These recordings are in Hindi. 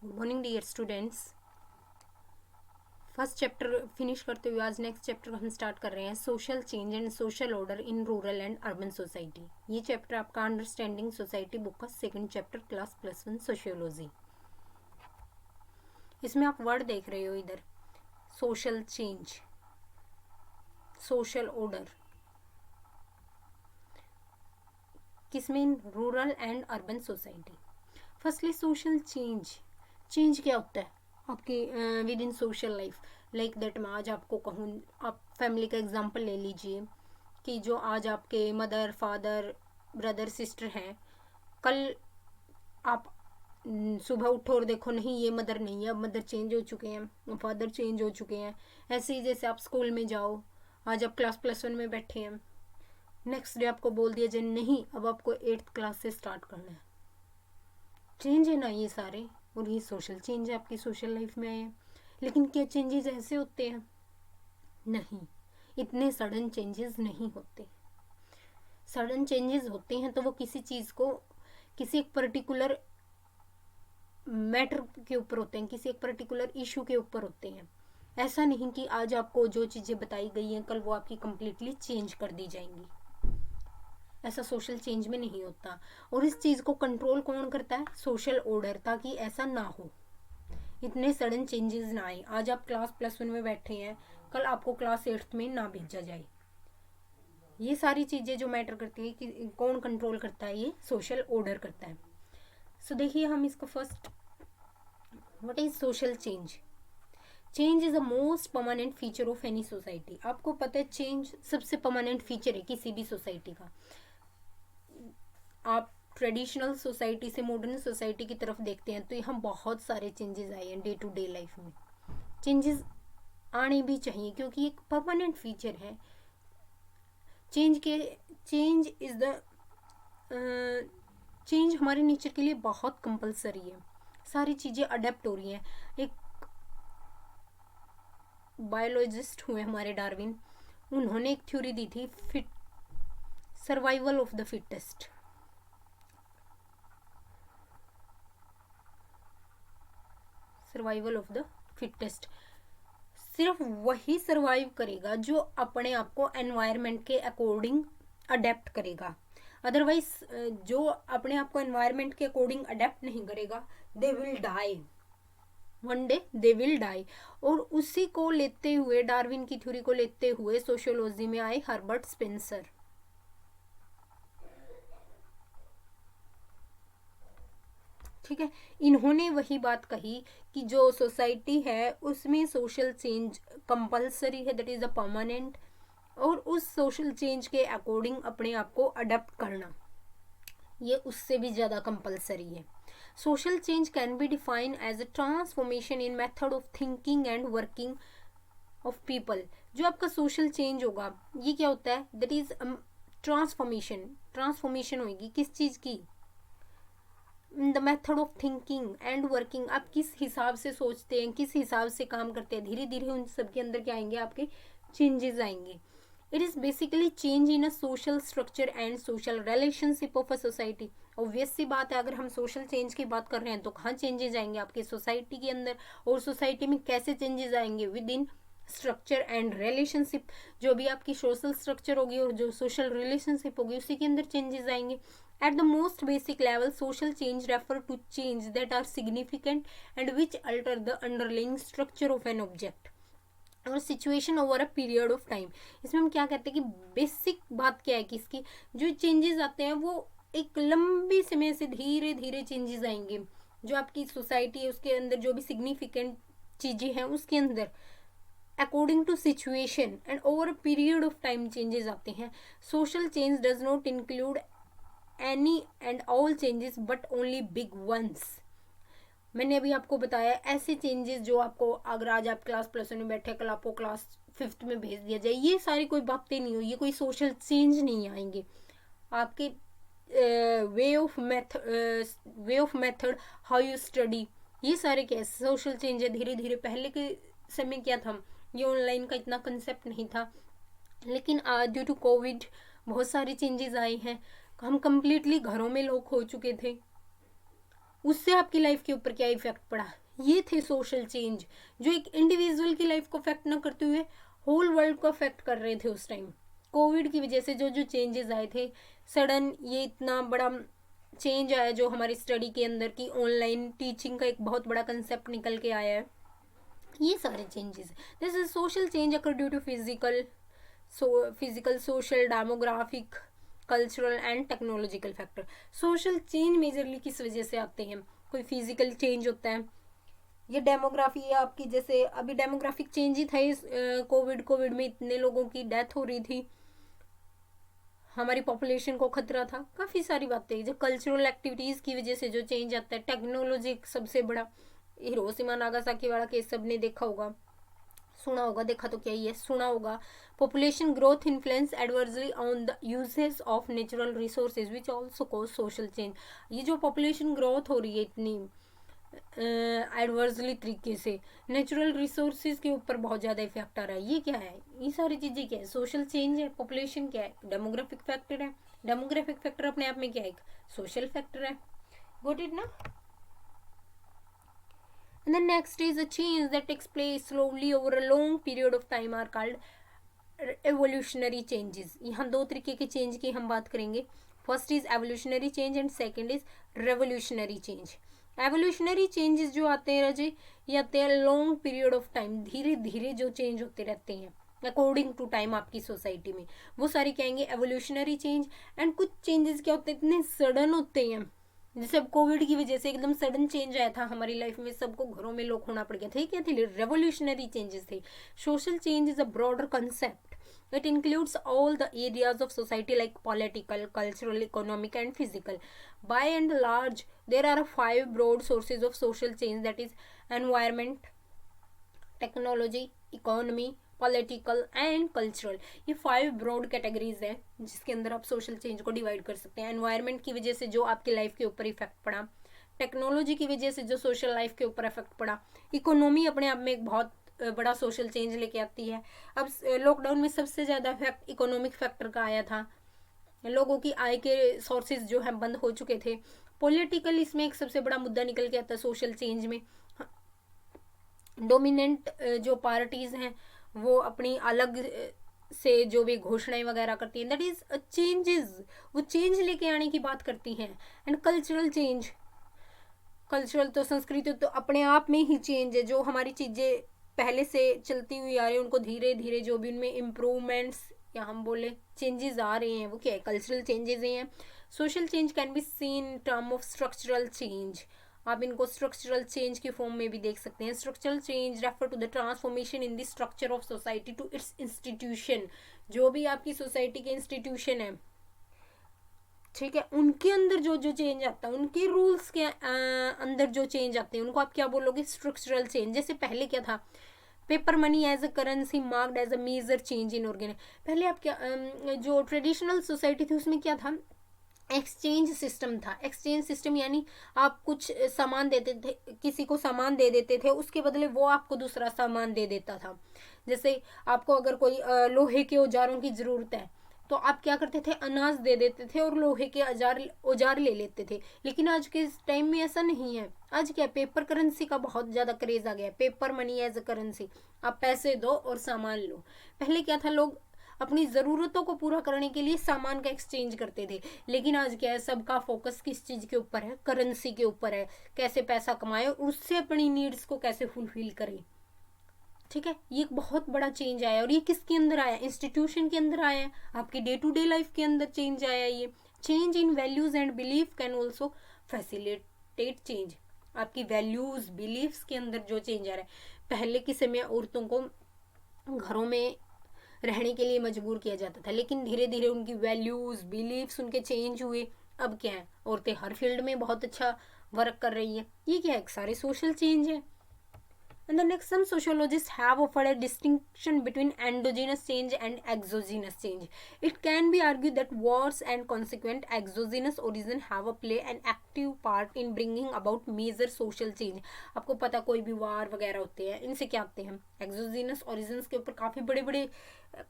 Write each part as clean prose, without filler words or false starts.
Good morning dear students. First chapter finish करते हुए आज नेक्स्ट चैप्टर हम स्टार्ट कर रहे हैं, social change and social order in rural and urban society. ये चैप्टर आपका अंडरस्टैंडिंग सोसाइटी बुक का सेकंड चैप्टर क्लास +1 सोशियोलॉजी। इसमें आप वर्ड देख रहे हो इधर, सोशल चेंज, सोशल ऑर्डर, किसमें? इन rural and urban society. Firstly social change, change क्या होता है आपके with in social life? Like that मैं आज आपको कहूँ, आप फैमिली का एग्जांपल ले लीजिए कि जो आज आपके मदर फादर ब्रदर सिस्टर हैं, कल आप सुबह उठो और देखो नहीं ये मदर नहीं है, अब मदर चेंज हो चुके हैं, फादर चेंज हो चुके हैं। ऐसे ही जैसे आप स्कूल में जाओ, आज आप क्लास +1 में बैठे हैं, नेक्स्ट डे आपको बोल दिया जाए नहीं अब आपको 8th क्लास से स्टार्ट करना है। चेंज है ना ये सारे, और ये सोशल चेंज है, आपकी सोशल लाइफ में आए हैं। लेकिन क्या चेंजेस ऐसे होते हैं? नहीं, इतने सडन चेंजेस नहीं होते। सडन चेंजेस होते हैं तो वो किसी चीज़ को, किसी एक पर्टिकुलर मैटर के ऊपर होते हैं, किसी एक पर्टिकुलर इशू के ऊपर होते हैं। ऐसा नहीं कि आज आपको जो चीज़ें बताई गई हैं कल वो आपकी कंप्लीटली चेंज कर दी जाएंगी। ऐसा सोशल चेंज में नहीं होता। और इस चीज़ को कंट्रोल कौन करता है? सोशल ऑर्डर, ताकि ऐसा ना हो, इतने सडन चेंजेस ना आए। आज आप क्लास +1 में बैठे हैं, कल आपको क्लास 8th में ना भेजा जाए। ये सारी चीज़ें जो मैटर करती है कि कौन कंट्रोल करता है, ये सोशल ऑर्डर करता है। सो देखिए हम इसको first, what is social change? Change is the most permanent feature of any society. आपको पता है चेंज सबसे परमानेंट फीचर है किसी भी सोसाइटी का। आप ट्रेडिशनल सोसाइटी से मॉडर्न सोसाइटी की तरफ देखते हैं तो यहाँ बहुत सारे चेंजेस आए हैं डे टू डे लाइफ में। चेंजेस आने भी चाहिए क्योंकि एक परमानेंट फीचर है। चेंज इज द चेंज हमारे नेचर के लिए बहुत कंपलसरी है। सारी चीज़ें अडेप्ट हो रही हैं। एक बायोलॉजिस्ट हुए हमारे डार्विन, उन्होंने एक थ्योरी दी थी, survival of the fittest. Survival of the fittest, सिर्फ वही सर्वाइव करेगा जो अपने आप को एनवायरनमेंट के अकॉर्डिंग अडेप्ट करेगा। अदरवाइज जो अपने आप को एनवायरनमेंट के अकॉर्डिंग अडेप्ट नहीं करेगा, they will die, one day they will die. और उसी को लेते हुए, डार्विन की थ्योरी को लेते हुए सोशियोलॉजी में आए हर्बर्ट स्पेंसर। ठीक है, इन्होंने वही बात कही कि जो सोसाइटी है उसमें सोशल चेंज कंपलसरी है, दैट इज अ परमानेंट, और उस सोशल चेंज के अकॉर्डिंग अपने आप को अडेप्ट करना ये उससे भी ज़्यादा कंपलसरी है। Social change can be defined as a transformation in method of thinking and working of people. जो आपका सोशल चेंज होगा ये क्या होता है? That is transformation. ट्रांसफॉर्मेशन होगी किस चीज़ की? The method of thinking and working. आप किस हिसाब से सोचते हैं, किस हिसाब से काम करते हैं, धीरे धीरे उन सब के अंदर क्या आएंगे? आपके चेंजेस आएंगे। It is basically change in a social structure and social relationship of a society. Obvious सी बात है, अगर हम सोशल चेंज की बात कर रहे हैं तो कहाँ चेंजेस आएंगे? आपकी सोसाइटी के अंदर। और सोसाइटी में कैसे चेंजेस आएंगे? With in structure and relationship. जो भी आपकी सोशल स्ट्रक्चर होगी और जो सोशल रिलेशनशिप होगी उसी के अंदर चेंजेस आएंगे। At the most basic level, social change refer to change that are significant and which alter the underlying structure of an object और situation over a period of time. इसमें हम क्या कहते हैं कि बेसिक बात क्या है कि इसकी जो चेंजेस आते हैं वो एक लंबी समय से धीरे धीरे चेंजेस आएंगे। जो आपकी सोसाइटी है उसके अंदर जो भी सिग्निफिकेंट चीज़ें हैं उसके अंदर according to situation and over a period of time changes आते हैं। Social change does not include any and all changes but only big ones. मैंने अभी आपको बताया ऐसे चेंजेस जो आपको, अगर आज आप क्लास +1 में बैठे कल आपको क्लास 5th में भेज दिया जाए, ये सारी कोई बातें नहीं हो, ये कोई सोशल चेंज नहीं आएंगे। आपके way of method, how you study, ये सारे क्या सोशल चेंज है। धीरे धीरे पहले के समय क्या था, ये ऑनलाइन का इतना कंसेप्ट नहीं था, लेकिन ड्यू टू कोविड बहुत सारी चेंजेस आई हैं। हम कंप्लीटली घरों में लोग हो चुके थे, उससे आपकी लाइफ के ऊपर क्या इफेक्ट पड़ा। ये थे सोशल चेंज जो एक इंडिविजुअल की लाइफ को अफेक्ट ना करते हुए होल वर्ल्ड को अफेक्ट कर रहे थे उस टाइम। कोविड की वजह से जो जो चेंजेस आए थे सडन, ये इतना बड़ा चेंज आया जो हमारी स्टडी के अंदर की ऑनलाइन टीचिंग का एक बहुत बड़ा कंसेप्ट निकल के आया है। ये सारे changes, this is social change occur due to physical social demographic cultural and technological factor. Social change majorly किस वजह से आते हैं, कोई फिजिकल चेंज होता है, ये डेमोग्राफी है आपकी, जैसे अभी डेमोग्राफिक चेंज ही था इस कोविड में इतने लोगों की डेथ हो रही थी, हमारी पॉपुलेशन को खतरा था, काफ़ी सारी बातें। जो कल्चरल एक्टिविटीज़ की वजह से जो चेंज आता है, टेक्नोलॉजी सबसे बड़ा, हिरोशिमा नागासाकी वाला केस सबने देखा होगा, सुना होगा, देखा तो क्या ही है, सुना होगा। Population growth influence adversely on the uses of natural resources which also cause social change. ये जो पॉपुलेशन ग्रोथ हो रही है इतनी एडवर्सली तरीके से, नेचुरल रिसोर्सेज के ऊपर बहुत ज़्यादा इफेक्ट आ रहा है। ये क्या है, ये सारी चीज़ें क्या है, सोशल चेंज है, पॉपुलेशन क्या है, डेमोग्राफिक फैक्टर है। डेमोग्राफिक फैक्टर अपने आप में क्या है, एक सोशल फैक्टर है। गॉट इट ना। And the next is a change that takes place slowly over a long period of time are called evolutionary changes। यहाँ दो तरीके के चेंज की हम बात करेंगे। First is evolutionary change and second is revolutionary change. Evolutionary changes जो आते हैं राजे, ये आते हैं लॉन्ग पीरियड ऑफ टाइम, धीरे धीरे जो चेंज होते रहते हैं अकॉर्डिंग टू टाइम आपकी सोसाइटी में, वो सारी कहेंगे एवोल्यूशनरी चेंज। एंड कुछ चेंजेस क्या होते हैं, इतने सडन होते हैं, जैसे अब कोविड की वजह से एकदम सडन चेंज आया था हमारी लाइफ में, सबको घरों में लॉक होना पड़ गया था। क्या थे, रेवोल्यूशनरी चेंजेस थे। Social change is a broader concept, it includes all the areas of society like political, cultural, economic and physical. By and large there are 5 broad sources of social change, that is environment, technology, economy, political and cultural. ये 5 ब्रॉड कैटेगरीज है जिसके अंदर आप सोशल चेंज को डिवाइड कर सकते हैं। एनवायरनमेंट की वजह से जो आपकी लाइफ के ऊपर इफेक्ट पड़ा, टेक्नोलॉजी की वजह से जो सोशल लाइफ के ऊपर इफेक्ट पड़ा, इकोनॉमी अपने आप में एक बहुत बड़ा सोशल चेंज लेके आती है। अब लॉकडाउन में सबसे ज़्यादा इफेक्ट इकोनॉमिक फैक्टर का आया था, लोगों की आय के सोर्सेज जो है बंद हो चुके थे। पॉलिटिकल इसमें एक सबसे बड़ा मुद्दा निकल के आता है सोशल चेंज में। डोमिनेंट जो पार्टीज हैं वो अपनी अलग से जो भी घोषणाएं वगैरह करती हैं, दैट इज चेंजेस, वो चेंज लेके आने की बात करती हैं। एंड कल्चरल चेंज, कल्चरल तो संस्कृति तो अपने आप में ही चेंज है, जो हमारी चीज़ें पहले से चलती हुई आ रही है उनको धीरे धीरे जो भी उनमें इम्प्रूवमेंट्स या हम बोले चेंजेस आ रहे हैं, वो क्या है, कल्चरल चेंजेस हैं। Social change can be seen term of structural change, आप इनको स्ट्रक्चरल चेंज के फॉर्म में भी देख सकते हैं। Structural change refer to the transformation in the structure of society to its institution, जो भी आपकी सोसाइटी के इंस्टीट्यूशन है, ठीक है, उनके अंदर जो जो चेंज आता है, उनके रूल्स के अंदर जो चेंज आते हैं, उनको आप क्या बोलोगे, स्ट्रक्चरल चेंज। जैसे पहले क्या था, paper money as a currency marked as a major change in organise. पहले आप क्या जो ट्रेडिशनल सोसाइटी थी उसमें क्या था, एक्सचेंज सिस्टम था। एक्सचेंज सिस्टम यानी आप कुछ सामान देते थे, किसी को सामान दे देते थे, उसके बदले वो आपको दूसरा सामान दे देता था। जैसे आपको अगर कोई लोहे के औजारों की ज़रूरत है तो आप क्या करते थे, अनाज दे देते थे और लोहे के औजार ले लेते थे। लेकिन आज के टाइम में ऐसा नहीं है। आज क्या, पेपर करेंसी का बहुत ज़्यादा क्रेज आ गया, paper money as a currency, आप पैसे दो और सामान लो। पहले क्या था, लोग अपनी ज़रूरतों को पूरा करने के लिए सामान का एक्सचेंज करते थे, लेकिन आज क्या है, सबका फोकस किस चीज़ के ऊपर है, करेंसी के ऊपर है, कैसे पैसा कमाए और उससे अपनी नीड्स को कैसे फुलफिल करें। ठीक है, ये एक बहुत बड़ा चेंज आया, और ये किसके अंदर आया, इंस्टीट्यूशन के अंदर आया है, आपकी डे टू डे लाइफ के अंदर चेंज आया। ये change in values and belief can also facilitate change. आपकी वैल्यूज बिलीफ्स के अंदर जो चेंज आ रहा है, पहले के समय औरतों को घरों में रहने के लिए मजबूर किया जाता था, लेकिन धीरे धीरे उनकी वैल्यूज बिलीफ्स उनके चेंज हुए। अब क्या है, औरतें हर फील्ड में बहुत अच्छा वर्क कर रही हैं। ये क्या है, सारे सोशल चेंज है। And the next, some sociologists have offered a distinction between endogenous change and exogenous change. It can be argued that wars and consequent exogenous origin have a play an active part in bringing about major social change. आपको पता कोई भी वार वगैरह होते हैं, इनसे क्या आते हैं, exogenous origins के ऊपर काफ़ी बड़े बड़े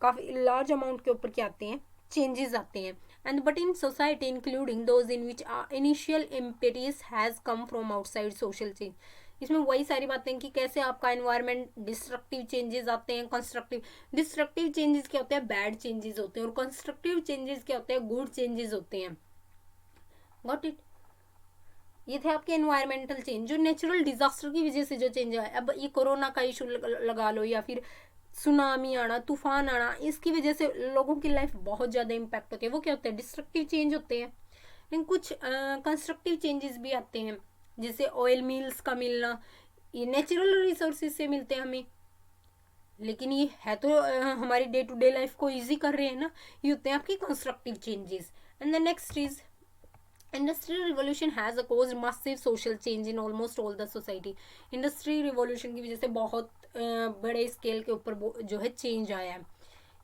काफ़ी लार्ज अमाउंट के ऊपर क्या आते हैं, चेंजेस आते हैं. And but in society including those in which initial impetus has come from outside social change. इसमें वही सारी बातें कि कैसे आपका एनवायरनमेंट, डिस्ट्रक्टिव चेंजेस आते हैं, कंस्ट्रक्टिव. डिस्ट्रक्टिव चेंजेस क्या होते हैं? बैड चेंजेस होते हैं. और कंस्ट्रक्टिव चेंजेस क्या होते हैं? गुड चेंजेस होते हैं. Got it? ये थे आपके एनवायरमेंटल चेंज, जो नेचुरल डिजास्टर की वजह से जो चेंज आया. अब ये कोरोना का इशू लगा लो, या फिर सुनामी आना, तूफान आना, इसकी वजह से लोगों की लाइफ बहुत ज़्यादा इम्पैक्ट होती है. वो क्या होते हैं? डिस्ट्रक्टिव चेंज होते हैं. लेकिन कुछ कंस्ट्रक्टिव चेंजेस भी आते हैं, जैसे ऑयल मिल्स का मिलना. ये नेचुरल रिसोर्सेज से मिलते हैं हमें, लेकिन ये है तो हमारी डे टू डे लाइफ को ईजी कर रहे हैं ना. ये होते हैं आपकी constructive changes. And the next is industrial revolution has caused massive social change in almost all the society. Industry revolution की वजह से बहुत बड़े स्केल के ऊपर जो है चेंज आया है.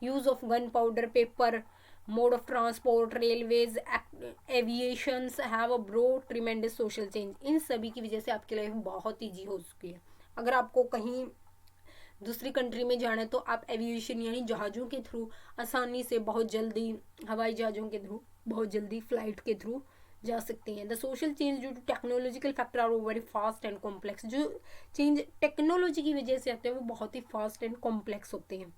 Use of gunpowder, paper, mode of transport, railways, aviations have a broad tremendous social change. इन सभी की वजह से आपकी लाइफ बहुत ईजी हो चुकी है. अगर आपको कहीं दूसरी कंट्री में जाना है तो आप एविएशन यानी जहाज़ों के थ्रू आसानी से, बहुत जल्दी, हवाई जहाज़ों के थ्रू बहुत जल्दी, फ्लाइट के थ्रू जा सकते हैं. The social change due to technological factor are very fast and complex. जो चेंज टेक्नोलॉजी की वजह से आते हैं वो बहुत ही फास्ट एंड कॉम्प्लेक्स होते हैं.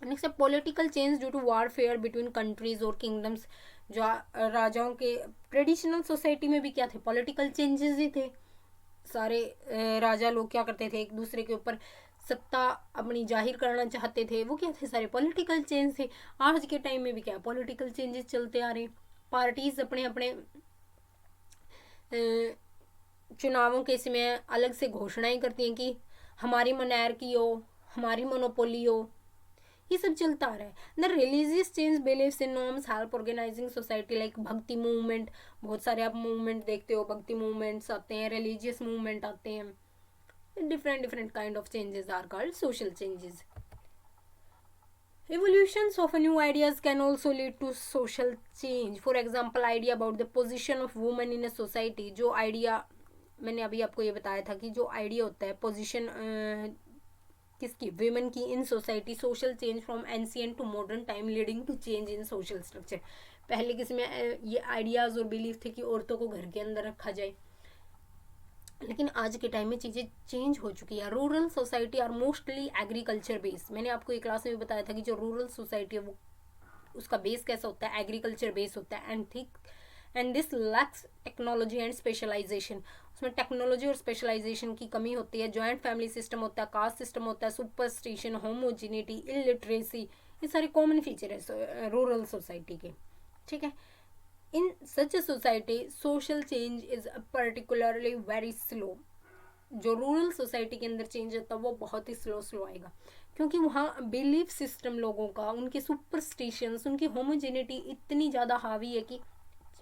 नेक्स्ट है political change due to warfare between countries और किंगडम्स. जो राजाओं के ट्रेडिशनल सोसाइटी में भी क्या थे? पॉलिटिकल चेंजेस ही थे. सारे राजा लोग क्या करते थे? एक दूसरे के ऊपर सत्ता अपनी जाहिर करना चाहते थे. वो क्या थे? सारे पॉलिटिकल चेंज थे. आज के टाइम में भी क्या पॉलिटिकल चेंजेस चलते आ रहे हैं. पार्टीज अपने अपने चुनावों के समय अलग से घोषणाएं करती हैं कि हमारी मोनार्की हो, हमारी मोनोपोली हो. ये सब चलता आ रहा है. The religious change believes in norms help organising society like Bhakti movement. बहुत सारे आप मूवमेंट देखते हो, भक्ति मूवमेंट्स आते हैं, रिलीजियस मूवमेंट आते हैं. different kind of changes are called social changes. Evolutions of new ideas can also lead to social change. For example, idea about the position of women in a society. जो आइडिया मैंने अभी आपको ये बताया था कि जो आइडिया होता है पोजिशन किसकी? विमेन की in society. Social change from ancient to modern time leading to change in social structure. पहले किसी में ये आइडियाज़ और बिलीफ थे कि औरतों को घर के अंदर रखा जाए, लेकिन आज के टाइम में चीज़ें चेंज हो चुकी है. Rural society are mostly agriculture based. मैंने आपको एक क्लास में भी बताया था कि जो रूरल सोसाइटी है वो उसका बेस कैसा होता है? एग्रीकल्चर बेस होता है. And this lacks technology and specialisation. उसमें टेक्नोलॉजी और स्पेशलाइजेशन की कमी होती है. जॉइंट फैमिली सिस्टम होता है, कास्ट सिस्टम होता है, सुपरस्टिशन, होमोजिनिटी, इलिटरेसी. ये सारे कॉमन फीचर है रूरल सोसाइटी के. ठीक है. In such a society, social change is particularly very slow. जो रूरल सोसाइटी के अंदर चेंज होता है वो बहुत ही स्लो आएगा, क्योंकि वहाँ बिलीफ सिस्टम लोगों का, उनके सुपरस्टिशंस, उनकी होमोजेनिटी इतनी ज़्यादा हावी है कि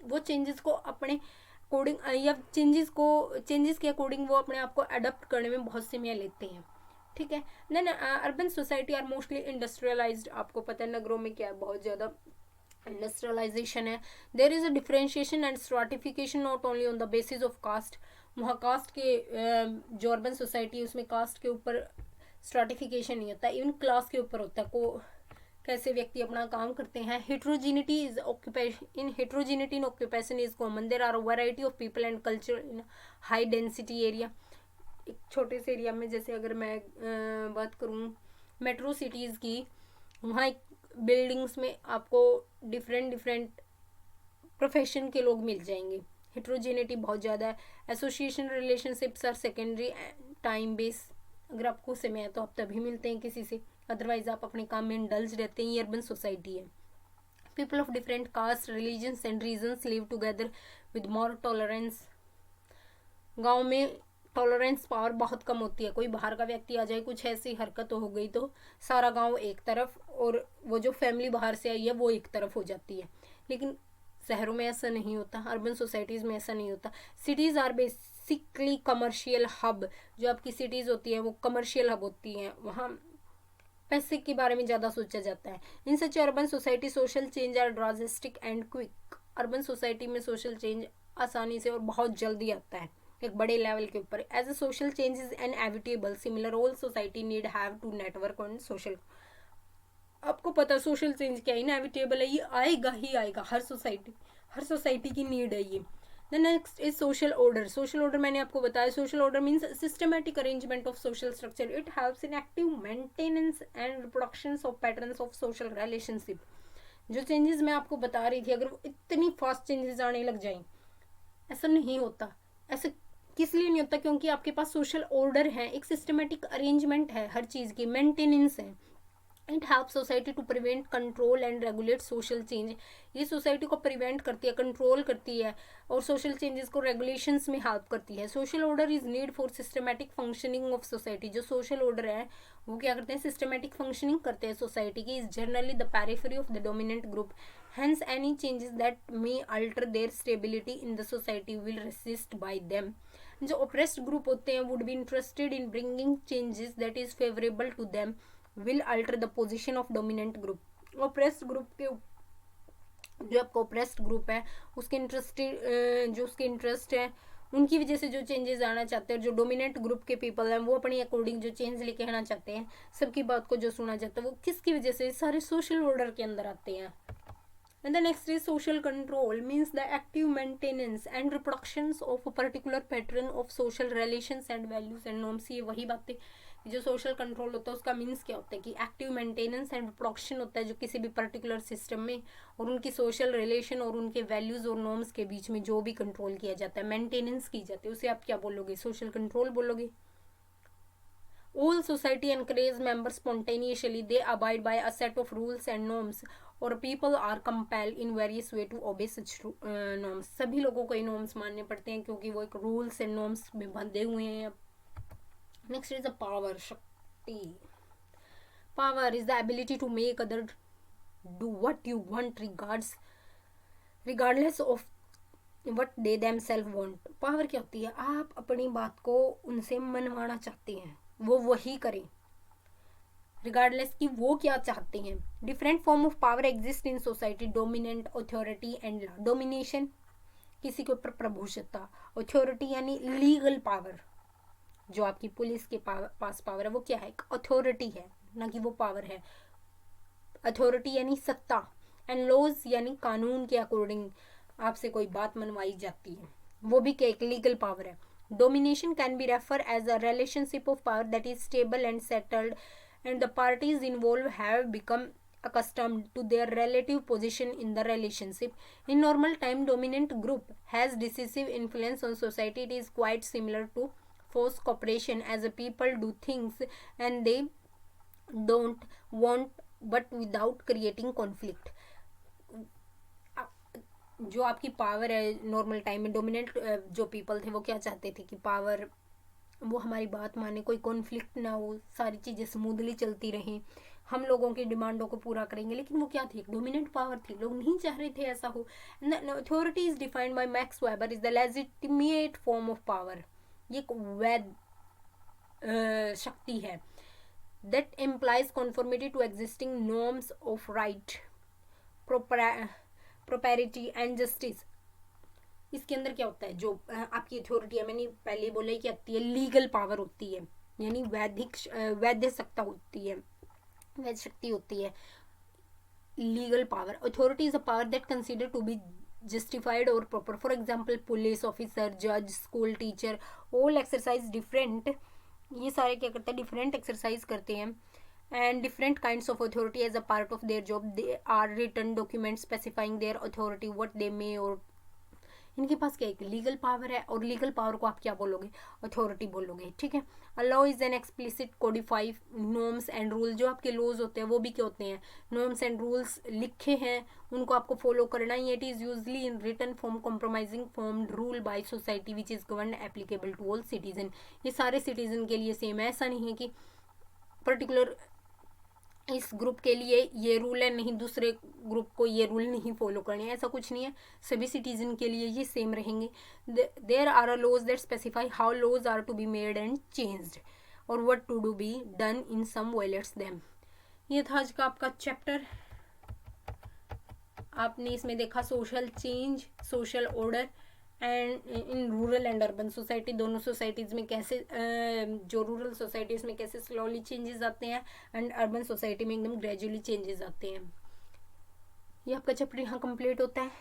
वो चेंजेस को अपने अकॉर्डिंग या चेंजेस के अकॉर्डिंग वो अपने आप को अडप्ट करने में बहुत समय लेते हैं. ठीक है. Then urban society are mostly industrialised. आपको पता है नगरों में क्या है? बहुत ज़्यादा इंडस्ट्रियलाइजेशन है. There is a differentiation and stratification not only on the basis of caste. वहाँ कास्ट के जो अर्बन सोसाइटी है उसमें कास्ट के ऊपर स्ट्राटिफिकेशन नहीं होता, इवन क्लास के ऊपर होता है. को कैसे व्यक्ति अपना काम करते हैं. Heterogeneity is occupation in heterogeneity in occupation is common. There are variety of people and culture in high density area. एक छोटे से एरिया में, जैसे अगर मैं बात करूँ मेट्रो सिटीज़ की, वहाँ एक बिल्डिंग्स में आपको डिफरेंट प्रोफेशन के लोग मिल जाएंगे. हेट्रोजेनिटी बहुत ज़्यादा है. Association relationships are secondary time base. अगर आपको समय है तो आप तभी मिलते हैं किसी से, अदरवाइज आप अपने काम में इंडल्ज रहते हैं. ये अर्बन सोसाइटी है. People of different caste, religions and regions live together with more tolerance. गाँव में टॉलरेंस पावर बहुत कम होती है. कोई बाहर का व्यक्ति आ जाए, कुछ ऐसी हरकत हो गई तो सारा गांव एक तरफ, और वो जो फैमिली बाहर से आई है वो एक तरफ हो जाती है. लेकिन शहरों में ऐसा नहीं होता, अर्बन सोसाइटीज़ में ऐसा नहीं होता. Cities are basically commercial hub. जो आपकी सिटीज़ होती है वो कमर्शियल हब होती हैं. वहाँ पैसे के बारे में ज़्यादा सोचा जाता है. In such urban society social change are drastic and quick. Urban society में सोशल चेंज आसानी से और बहुत जल्दी आता है, एक बड़े लेवल के ऊपर. As a social change is inevitable, similar all society need have to network on social आपको पता सोशल चेंज क्या इनएविटेबल है, ये आएगा ही आएगा, हर सोसाइटी की नीड है ये। The next is social order. Social order मैंने आपको बताया, social order means systematic arrangement of social structure. It helps in active maintenance and reproduction of patterns of social relationship. जो चेंजेस मैं आपको बता रही थी, अगर वो इतनी फास्ट चेंजेस आने लग जाएं, ऐसा नहीं होता। ऐसा किस लिए नहीं होता? क्योंकि आपके पास सोशल ऑर्डर है, एक सिस्टमेटिक अरेंजमेंट है, हर चीज़ की मेंटेनेंस है। It help society to prevent, control and regulate social change. ये सोसाइटी को प्रिवेंट करती है, कंट्रोल करती है और सोशल चेंजेस को रेगुलेशंस में हेल्प करती है। Social order is need for systematic functioning of society. जो सोशल ऑर्डर है वो क्या करते हैं? सिस्टमैटिक फंक्शनिंग करते हैं सोसाइटी की। Is generally the periphery of the dominant group, hence any changes that may alter their stability in the society will resist by them। जो oppressed group होते हैं would be interested in bringing changes that is favorable to them will alter the position of dominant group। oppressed group के जो आपका oppressed group है उसके इंटरेस्टेड, जो उसके इंटरेस्ट है उनकी वजह से जो चेंजेस आना चाहते हैं, जो डोमिनेंट ग्रुप के पीपल हैं वो अपनी अकॉर्डिंग जो चेंज लेके आना चाहते हैं, सबकी बात को जो सुना जाता है, वो किसकी वजह से? सारे सोशल ऑर्डर के अंदर आते हैं। And the next is social control, means the active maintenance and reproductions of a particular pattern of social relations and values and norms। ये वही बातें, जो social control होता है उसका मीन्स क्या होता है कि एक्टिव मेंटेनेंस एंड रिप्रोडक्शन होता है जो किसी भी पर्टिकुलर सिस्टम में, और उनकी सोशल रिलेशन और उनके वैल्यूज और नॉर्म्स के बीच में जो भी कंट्रोल किया जाता है, मेंटेनेंस की जाती है, उसे आप क्या बोलोगे? सोशल कंट्रोल बोलोगे। All society encourages members spontaneously, they abide by a set of rules and norms, और people are compelled in various way to obey such norms। सभी लोगों को ये norms मानने पड़ते हैं क्योंकि वो एक rules and norms में बंधे हुए हैं। Next is the power, शक्ति। Power is the ability to make other do what you want regardless of what they themselves want। Power क्या होती है? आप अपनी बात को उनसे मनवाना चाहते हैं, वो वही करें रिगार्डलेस कि वो क्या चाहते हैं। Different form of power exist in society, dominant, authority and law. Domination, किसी के ऊपर प्रभुत्वता। अथॉरिटी यानी लीगल पावर, जो आपकी पुलिस के पास पावर है वो क्या है? अथॉरिटी है, ना कि वो पावर है। अथॉरिटी यानी सत्ता, एंड लॉज यानी कानून के अकॉर्डिंग आपसे कोई बात मनवाई जाती है, वो भी क्या एक लीगल पावर है। Domination can be referred as a relationship of power that is stable and settled, and the parties involved have become accustomed to their relative position in the relationship. In normal time, dominant group has decisive influence on society. It is quite similar to forced cooperation, as a people do things and they don't want but without creating conflict। जो आपकी पावर है नॉर्मल टाइम में, डोमिनेंट जो पीपल थे वो क्या चाहते थे कि पावर, वो हमारी बात माने, कोई कॉन्फ्लिक्ट ना हो, सारी चीज़ें स्मूथली चलती रहें, हम लोगों की डिमांडों को पूरा करेंगे। लेकिन वो क्या थी? डोमिनेंट पावर थी, लोग नहीं चाह रहे थे ऐसा हो। Authority is defined by Max Weber is the legitimate form of power. ये एक वैध शक्ति है। That implies conformity to existing norms of right, property and justice. इसके अंदर क्या होता है? जो आपकी अथॉरिटी है, मैंने पहले ही बोला कि आती है लीगल पावर होती है, यानी वैध सत्ता होती है, वैध शक्ति होती है, legal power. Authority is a power that consider to be justified और proper. For example police officer, जज, school teacher, all exercise different, ये सारे क्या करते हैं? डिफरेंट एक्सरसाइज करते हैं। And different kinds of authority as a part of their job. They are written documents specifying their authority, what they may, और इनके पास क्या एक लीगल पावर है, और लीगल पावर को आप क्या बोलोगे? अथॉरिटी बोलोगे, ठीक है। A law is an explicit codified norms and rule. जो आपके लॉज होते हैं वो भी क्या होते हैं? नॉर्म्स एंड रूल्स लिखे हैं, उनको आपको फॉलो करना ही। It is usually in written form, compromising form, rule by society which is govern applicable to all citizen. ये सारे सिटीजन के लिए सेम है, ऐसा नहीं है कि पर्टिकुलर इस ग्रुप के लिए ये रूल है, नहीं दूसरे ग्रुप को ये रूल नहीं फॉलो करने, ऐसा कुछ नहीं है। सभी सिटीजन के लिए ये सेम रहेंगे। There are laws that specify how laws are to be made and changed or what to do be done in some violates them. ये था आज का आपका चैप्टर। आपने इसमें देखा social change, social order and in rural and urban society, दोनों सोसाइटीज़ में कैसे जो रूरल सोसाइटीज़ में कैसे स्लोली चेंजेस आते हैं एंड अर्बन सोसाइटी में एकदम ग्रेजुअली चेंजेस आते हैं। ये आपका चैप्टर यहाँ कंप्लीट होता है।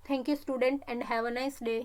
Thank you student and have a nice day.